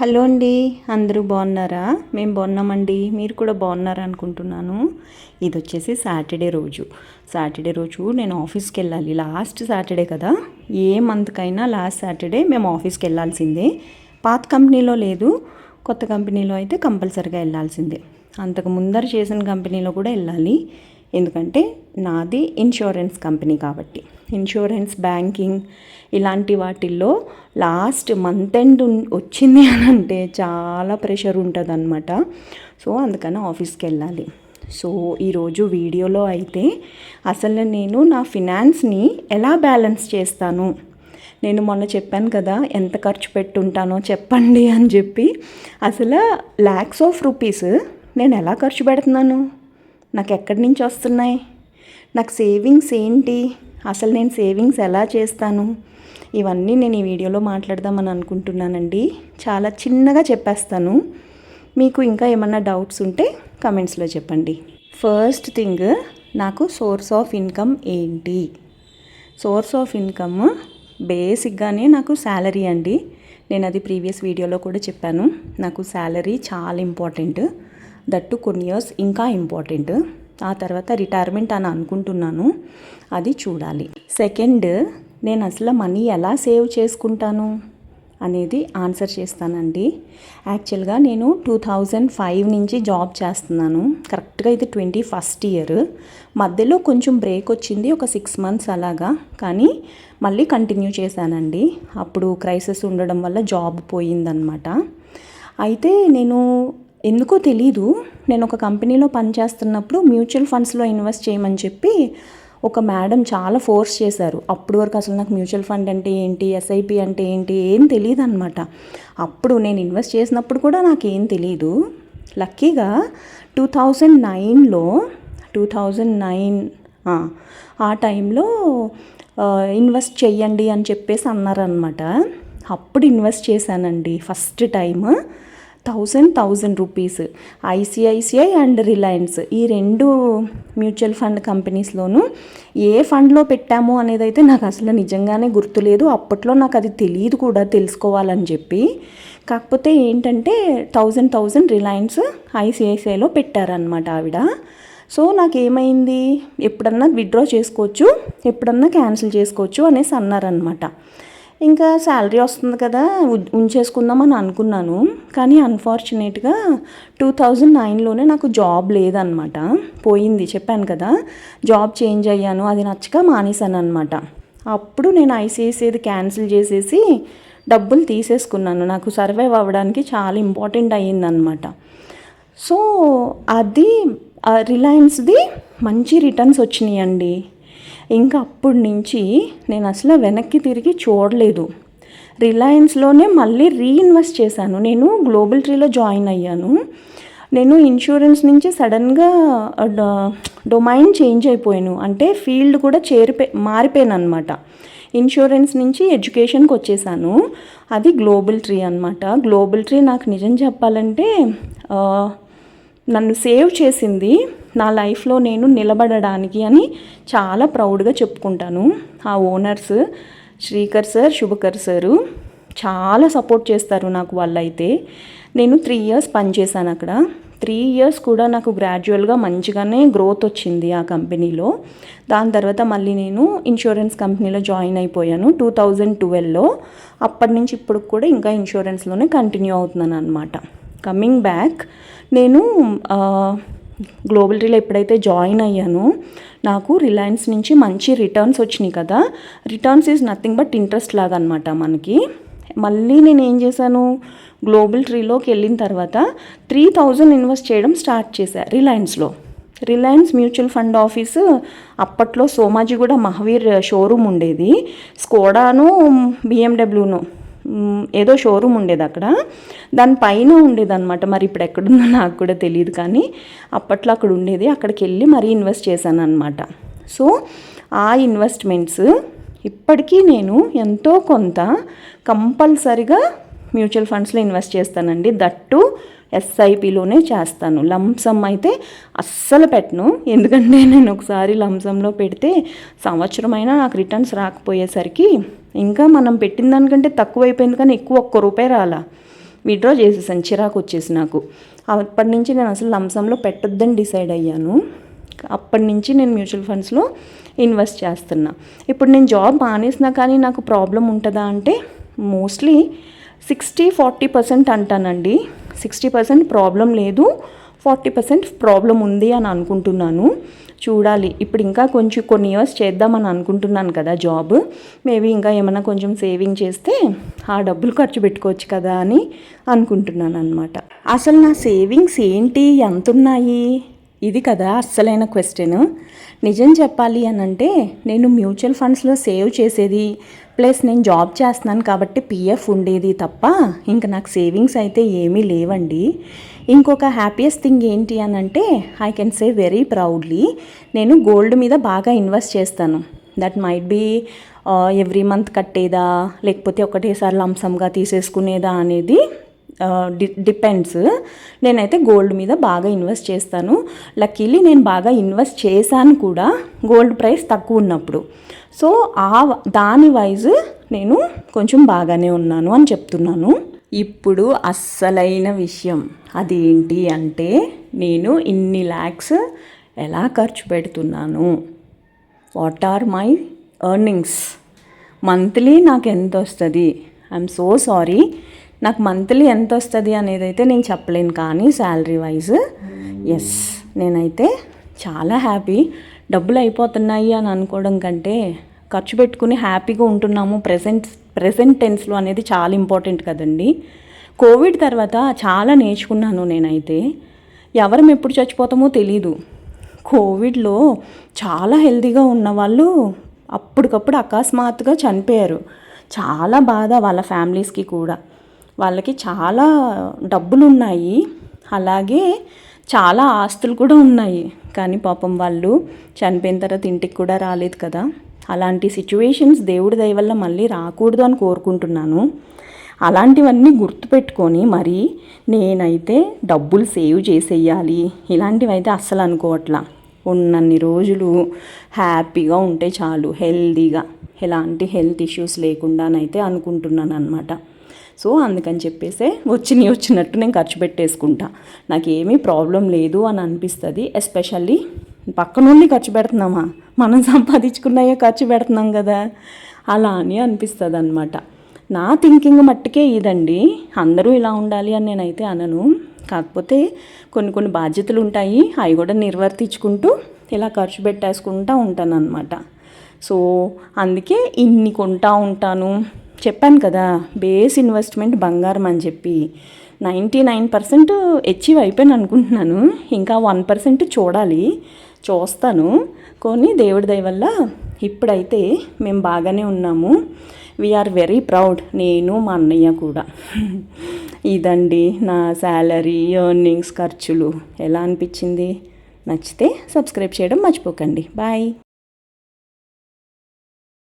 Hello అండి, అందరూ బాగున్నారా? మేము బాగున్నామండి. మీరు కూడా బాగున్నారా అనుకుంటున్నాను. ఇది వచ్చేసి సాటర్డే రోజు నేను ఆఫీస్కి వెళ్ళాలి. లాస్ట్ సాటర్డే కదా, ఏ మంత్కైనా లాస్ట్ సాటర్డే మేము ఆఫీస్కి వెళ్ళాల్సిందే. పాత కంపెనీలో లేదు, కొత్త కంపెనీలో అయితే కంపల్సరీగా వెళ్ళాల్సిందే. అంతకు ముందర చేసిన కంపెనీలో కూడా వెళ్ళాలి, ఎందుకంటే నాది ఇన్సూరెన్స్ కంపెనీ కాబట్టి. ఇన్సూరెన్స్, బ్యాంకింగ్ ఇలాంటి వాటిల్లో లాస్ట్ మంత్ ఎండ్ వచ్చింది అని అంటే చాలా ప్రెషర్ ఉంటుంది అనమాట. సో అందుకని ఆఫీస్కి వెళ్ళాలి. సో ఈరోజు వీడియోలో అయితే అసలు నేను నా ఫినాన్స్ని ఎలా బ్యాలెన్స్ చేస్తాను, నేను మొన్న చెప్పాను కదా ఎంత ఖర్చు పెట్టుంటానో చెప్పండి అని చెప్పి. అసలు ల్యాక్స్ ఆఫ్ రూపీస్ నేను ఎలా ఖర్చు పెడుతున్నాను, నాకు ఎక్కడి నుంచి వస్తున్నాయి, నాకు సేవింగ్స్ ఏంటి, అసలు నేను సేవింగ్స్ ఎలా చేస్తాను, ఇవన్నీ నేను ఈ వీడియోలో మాట్లాడదామని అనుకుంటున్నానండి. చాలా చిన్నగా చెప్పేస్తాను. మీకు ఇంకా ఏమన్నా డౌట్స్ ఉంటే కమెంట్స్లో చెప్పండి. ఫస్ట్ థింగ్, నాకు సోర్స్ ఆఫ్ ఇన్కమ్ ఏంటి? సోర్స్ ఆఫ్ ఇన్కమ్ బేసిక్గానే నాకు శాలరీ అండి. నేను అది ప్రీవియస్ వీడియోలో కూడా చెప్పాను. నాకు శాలరీ చాలా ఇంపార్టెంట్, దట్టు కొన్ని ఇయర్స్ ఇంకా ఇంపార్టెంట్. ఆ తర్వాత రిటైర్మెంట్ అని అనుకుంటున్నాను, అది చూడాలి. సెకండ్, నేను అసలు మనీ ఎలా సేవ్ చేసుకుంటాను అనేది ఆన్సర్ చేస్తానండి. యాక్చువల్గా నేను 2005 నుంచి జాబ్ చేస్తున్నాను. కరెక్ట్గా ఇది 21st ఇయర్. మధ్యలో కొంచెం బ్రేక్ వచ్చింది, ఒక 6 months అలాగా, కానీ మళ్ళీ కంటిన్యూ చేశానండి. అప్పుడు క్రైసిస్ ఉండడం వల్ల జాబ్ పోయిందనమాట. అయితే నేను ఎందుకో తెలీదు, నేను ఒక కంపెనీలో పనిచేస్తున్నప్పుడు మ్యూచువల్ ఫండ్స్లో ఇన్వెస్ట్ చేయమని చెప్పి ఒక మేడం చాలా ఫోర్స్ చేశారు. అప్పటి వరకు అసలు నాకు మ్యూచువల్ ఫండ్ అంటే ఏంటి, ఎస్ఐపి అంటే ఏంటి ఏం తెలియదు అనమాట. అప్పుడు నేను ఇన్వెస్ట్ చేసినప్పుడు కూడా నాకేం తెలీదు. లక్కీగా 2009 ఆ టైంలో ఇన్వెస్ట్ చెయ్యండి అని చెప్పేసి అన్నారనమాట. అప్పుడు ఇన్వెస్ట్ చేశానండి first time. 1000 rupees ICICI and Reliance, ఈ 2 మ్యూచువల్ ఫండ్ కంపెనీస్లోనూ ఏ ఫండ్లో పెట్టాము అనేది అయితే నాకు అసలు నిజంగానే గుర్తులేదు. అప్పట్లో నాకు అది తెలియదు కూడా, తెలుసుకోవాలని చెప్పి. కాకపోతే ఏంటంటే 1000 రిలయన్స్ ఐసిఐసిఐలో పెట్టారనమాట ఆవిడ. సో నాకేమైంది, ఎప్పుడన్నా విత్డ్రా చేసుకోవచ్చు, ఎప్పుడన్నా క్యాన్సిల్ చేసుకోవచ్చు అనేసి అన్నారనమాట. ఇంకా శాలరీ వస్తుంది కదా ఉంచేసుకుందామని అనుకున్నాను. కానీ అన్ఫార్చునేట్గా 2009లోనే నాకు జాబ్ లేదనమాట, పోయింది. చెప్పాను కదా, జాబ్ చేంజ్ అయ్యాను, అది నచ్చక మానేశాను అనమాట. అప్పుడు నేను ఐసిఐసిఐది క్యాన్సిల్ చేసేసి డబ్బులు తీసేసుకున్నాను. నాకు సర్వైవ్ అవ్వడానికి చాలా ఇంపార్టెంట్ అయ్యిందనమాట. సో అది రిలయన్స్ది మంచి రిటర్న్స్ వచ్చినాయండి. ఇంకా అప్పటి నుంచి నేను అసలు వెనక్కి తిరిగి చూడలేదు. రిలయన్స్లోనే మళ్ళీ రీఇన్వెస్ట్ చేశాను. నేను గ్లోబల్ ట్రీలో జాయిన్ అయ్యాను. నేను ఇన్సూరెన్స్ నుంచి సడన్గా డొమైన్ చేంజ్ అయిపోయాను, అంటే ఫీల్డ్ కూడా మారిపోయాను అనమాట. ఇన్సూరెన్స్ నుంచి ఎడ్యుకేషన్కి వచ్చేసాను. అది గ్లోబల్ ట్రీ అనమాట. గ్లోబల్ ట్రీ నాకు నిజం చెప్పాలంటే నన్ను సేవ్ చేసింది, నా లైఫ్లో నేను నిలబడడానికి అని చాలా ప్రౌడ్గా చెప్పుకుంటాను. ఆ owners Srikar sir, Shubhakar sir చాలా సపోర్ట్ చేస్తారు నాకు. వాళ్ళైతే నేను 3 years పనిచేశాను అక్కడ. 3 years కూడా నాకు గ్రాడ్యువల్గా మంచిగానే గ్రోత్ వచ్చింది ఆ కంపెనీలో. దాని తర్వాత మళ్ళీ నేను ఇన్సూరెన్స్ కంపెనీలో జాయిన్ అయిపోయాను 2012లో. అప్పటి నుంచి ఇప్పుడు కూడా ఇంకా ఇన్సూరెన్స్లోనే కంటిన్యూ అవుతున్నాను అనమాట. కమింగ్ బ్యాక్, నేను గ్లోబల్ ట్రీలో ఎప్పుడైతే జాయిన్ అయ్యానో నాకు రిలయన్స్ నుంచి మంచి రిటర్న్స్ వచ్చినాయి కదా. Returns is nothing but interest లాగా అనమాట మనకి. మళ్ళీ నేను ఏం చేశాను, గ్లోబల్ ట్రీలోకి వెళ్ళిన తర్వాత 3000 ఇన్వెస్ట్ చేయడం స్టార్ట్ చేశాను రిలయన్స్లో. రిలయన్స్ మ్యూచువల్ ఫండ్ ఆఫీసు అప్పట్లో సోమాజిగూడ మహావీర్ షోరూమ్ ఉండేది. స్కోడాను బిఎండబ్ల్యూను ఏదో షోరూమ్ ఉండేది అక్కడ, దానిపైన ఉండేదన్నమాట. మరి ఇప్పుడు ఎక్కడుందో నాకు కూడా తెలియదు, కానీ అప్పట్లో అక్కడ ఉండేది. అక్కడికి వెళ్ళి మరీ ఇన్వెస్ట్ చేశాను అనమాట. సో ఆ ఇన్వెస్ట్మెంట్స్ ఇప్పటికీ నేను ఎంతో కొంత కంపల్సరిగా మ్యూచువల్ ఫండ్స్లో ఇన్వెస్ట్ చేస్తానండి. దట్టు ఎస్ఐపిలోనే చేస్తాను. లంసమ్ అయితే అస్సలు పెట్టను, ఎందుకంటే నేను ఒకసారి లంసంలో పెడితే సంవత్సరమైనా నాకు రిటర్న్స్ రాకపోయేసరికి ఇంకా మనం పెట్టిన దానికంటే తక్కువ అయిపోయింది, కానీ ఎక్కువ ₹1 రాలా. విత్డ్రా చేసేసాను, చిరాకు వచ్చేసి నాకు. అప్పటి నుంచి నేను అసలు లంసంలో పెట్టొద్దని డిసైడ్ అయ్యాను. అప్పటి నుంచి నేను మ్యూచువల్ ఫండ్స్లో ఇన్వెస్ట్ చేస్తున్నా. ఇప్పుడు నేను జాబ్ మానేసినా కానీ నాకు ప్రాబ్లం ఉంటుందా అంటే మోస్ట్లీ 60-40% అంటానండి. 60% ప్రాబ్లం లేదు, 40% ప్రాబ్లం ఉంది అని అనుకుంటున్నాను. చూడాలి, ఇప్పుడు ఇంకా కొంచెం కొన్ని ఇయర్స్ చేద్దామని అనుకుంటున్నాను కదా జాబ్. మేబీ ఇంకా ఏమైనా కొంచెం సేవింగ్ చేస్తే ఆ డబ్బులు ఖర్చు పెట్టుకోవచ్చు కదా అని అనుకుంటున్నాను అనమాట. అసలు నా సేవింగ్స్ ఏంటి, ఎంత ఉన్నాయి, ఇది కదా అస్సలైన క్వశ్చన్. నిజం చెప్పాలి అని అంటే నేను మ్యూచువల్ ఫండ్స్లో సేవ్ చేసేది ప్లస్ నేను జాబ్ చేస్తున్నాను కాబట్టి పిఎఫ్ ఉండేది తప్ప ఇంకా నాకు సేవింగ్స్ అయితే ఏమీ లేవండి. ఇంకొక హ్యాపీయెస్ట్ థింగ్ ఏంటి అని అంటే I can say very proudly, నేను గోల్డ్ మీద బాగా ఇన్వెస్ట్ చేస్తాను. That might be every month కట్టేదా లేకపోతే ఒకటేసారి లంసమ్గా తీసేసుకునేదా అనేది డిపెండ్స్. నేనైతే గోల్డ్ మీద బాగా ఇన్వెస్ట్ చేస్తాను. లక్కీలీ నేను బాగా ఇన్వెస్ట్ చేశాను కూడా గోల్డ్ ప్రైస్ తక్కువ ఉన్నప్పుడు. సో దాని వైజ్ నేను కొంచెం బాగానే ఉన్నాను అని చెప్తున్నాను. ఇప్పుడు అస్సలైన విషయం అదేంటి అంటే నేను ఇన్ని ల్యాక్స్ ఎలా ఖర్చు పెడుతున్నాను, what are my earnings, monthly నాకు ఎంత వస్తుంది. ఐఎమ్ సో సారీ, నాకు మంత్లీ ఎంత వస్తుంది అనేది అయితే నేను చెప్పలేను, కానీ శాలరీ వైజ్ ఎస్ నేనైతే చాలా హ్యాపీ. డబ్బులు అయిపోతున్నాయి అని అనుకోవడం కంటే ఖర్చు పెట్టుకుని హ్యాపీగా ఉంటున్నాము ప్రెసెంట్ టెన్స్లో అనేది చాలా ఇంపార్టెంట్ కదండి. కోవిడ్ తర్వాత చాలా నేర్చుకున్నాను నేనైతే. ఎవరం ఎప్పుడు చచ్చిపోతామో తెలీదు. కోవిడ్లో చాలా హెల్తీగా ఉన్న వాళ్ళు అప్పటికప్పుడు అకస్మాత్తుగా చనిపోయారు. చాలా బాధ వాళ్ళ ఫ్యామిలీస్కి కూడా. వాళ్ళకి చాలా డబ్బులు ఉన్నాయి, అలాగే చాలా ఆస్తులు కూడా ఉన్నాయి, కానీ పాపం వాళ్ళు చనిపోయిన తర్వాత ఇంటికి కూడా రాలేదు కదా. అలాంటి సిచ్యువేషన్స్ దేవుడి దయ వల్ల మళ్ళీ రాకూడదు అని కోరుకుంటున్నాను. అలాంటివన్నీ గుర్తుపెట్టుకొని మరి నేనైతే డబ్బులు సేవ్ చేసేయాలి ఇలాంటివి అయితే అస్సలు అనుకోవట్లా. ఉన్నన్ని రోజులు హ్యాపీగా ఉంటే చాలు, హెల్దీగా, ఎలాంటి హెల్త్ ఇష్యూస్ లేకుండానైతే అనుకుంటున్నాను అనమాట. సో అందుకని చెప్పేసే వచ్చినట్టు నేను ఖర్చు పెట్టేసుకుంటా. నాకేమీ ప్రాబ్లం లేదు అని అనిపిస్తుంది. ఎస్పెషల్లీ పక్క నుండి ఖర్చు పెడుతున్నామా, మనం సంపాదించుకున్నాయే ఖర్చు పెడుతున్నాం కదా, అలా అని అనిపిస్తుంది అనమాట. నా థింకింగ్ మట్టుకే ఇదండి. అందరూ ఇలా ఉండాలి అని నేనైతే అనను. కాకపోతే కొన్ని బాధ్యతలు ఉంటాయి, అవి కూడా నిర్వర్తించుకుంటూ ఇలా ఖర్చు పెట్టేసుకుంటూ ఉంటాను అనమాట. సో అందుకే ఇన్ని కొంటా ఉంటాను. చెప్పాను కదా బేస్ ఇన్వెస్ట్మెంట్ బంగారం అని చెప్పి. 99% అచీవ్ అయిపోయాను అనుకుంటున్నాను. ఇంకా 1% చూస్తాను. కొన్ని దేవుడి దయ వల్ల ఇప్పుడైతే మేము బాగానే ఉన్నాము. వీఆర్ వెరీ ప్రౌడ్, నేను మా అన్నయ్య కూడా. ఇదండి నా శాలరీ, ఎర్నింగ్స్, ఖర్చులు. ఎలా అనిపించింది? నచ్చితే సబ్స్క్రైబ్ చేయడం మర్చిపోకండి. బాయ్.